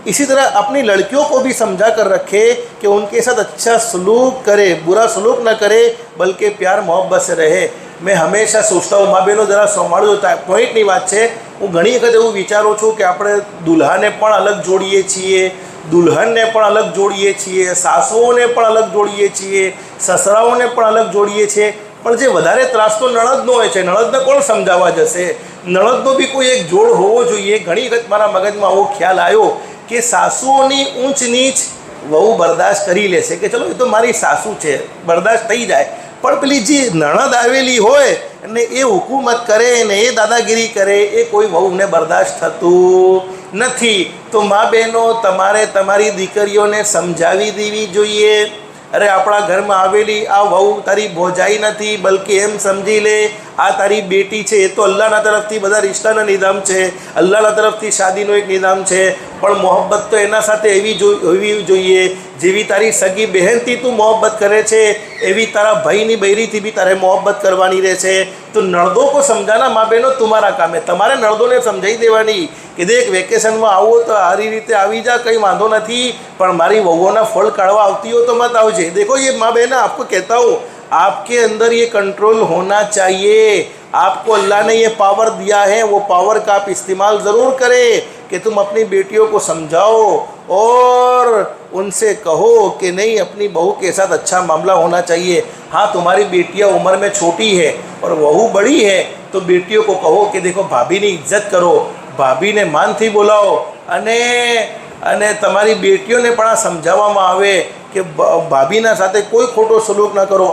इसी तरह अपनी लड़कियों को भी समझा कर रखे कि उनके साथ अच्छा सलूक करे, बुरा सलूक न करे, बल्कि प्यार मोहब्बत से रहे। मैं हमेशा सोचता हूँ, माँ बहनों जरा संभाळो, પોઈન્ટની વાત છે। હું ઘણી વખત એવું વિચારું છું કે આપણે દુલ્હાને પણ અલગ જોડીએ છીએ, દુલ્હનને પણ અલગ જોડીએ છીએ, સાસુઓને પણ અલગ જોડીએ છીએ, સસરાઓને પણ અલગ જોડીએ છીએ, પણ જે વધારે ત્રાસ તો નણંદનો હોય છે। નણંદને કોણ સમજાવવા જશે? નણંદનો બી કોઈ એક જોડ હોવો જોઈએ। ઘણી વખત મારા મગજમાં આવો ખ્યાલ આવ્યો કે સાસુઓની ઊંચ નીચ વહુ બરદાસ્ત કરી લેશે કે ચલો એ તો મારી સાસુ છે, બરદાસ્ત થઈ જાય, પણ પેલી જે નણંદ આવેલી હોય અને એ હુકુમત કરે ને એ દાદાગીરી કરે, એ કોઈ વહુને બરદાસ્ત થતું નથી। તો મા બહેનો, તમારે તમારી દીકરીઓને સમજાવી દેવી જોઈએ। અરે આપણા ઘરમાં આવેલી આ વહુ તારી ભોજાઈ નથી, બલ્કि એમ સમજી લે આ તારી બેટી છે। એ તો અલ્લાહના તરફથી બધા રિશ્તાના નિઝામ છે, અલ્લાહના તરફથી શાદીનો એક નિઝામ છે, પણ મોહબ્બત તો એના સાથે એવી હોવી જોઈએ જેવી તારી સગી બહેનથી તું મોહબ્બત કરે છે, એવી તારા ભાઈની બૈરીથી બી તારે મોહબ્બત કરવાની રહેશે। તો નણદો કો સમજાના માँ બહેનો तुम्हारा काम है। તમારે નણદોને સમજાવી દેવાની કે દેખ વેકેશનમાં આવો તો સારી રીતે આવી જા, કંઈ વાંધો નથી, પણ મારી વહુઓના ફળ કાઢવા આવતી हो तो मत आवजे। देखो ये माँ बहन आपको कहता हूँ, आपके अंदर ये कंट्रोल होना चाहिए। आपको अल्लाह ने ये पावर दिया है, वो पावर का आप इस्तेमाल ज़रूर करें कि तुम अपनी बेटियों को समझाओ और उनसे कहो कि नहीं, अपनी बहू के साथ अच्छा मामला होना चाहिए। हाँ, तुम्हारी बेटियाँ उम्र में छोटी है और बहू बड़ी है, तो बेटियों को कहो कि देखो भाभी ની इज्जत करो, ભાભીને માનથી બોલાવો, અને તમારી બેટીઓને પણ આ સમજાવવામાં આવે કે ભાભીના સાથે કોઈ ખોટો સલૂક ન કરો।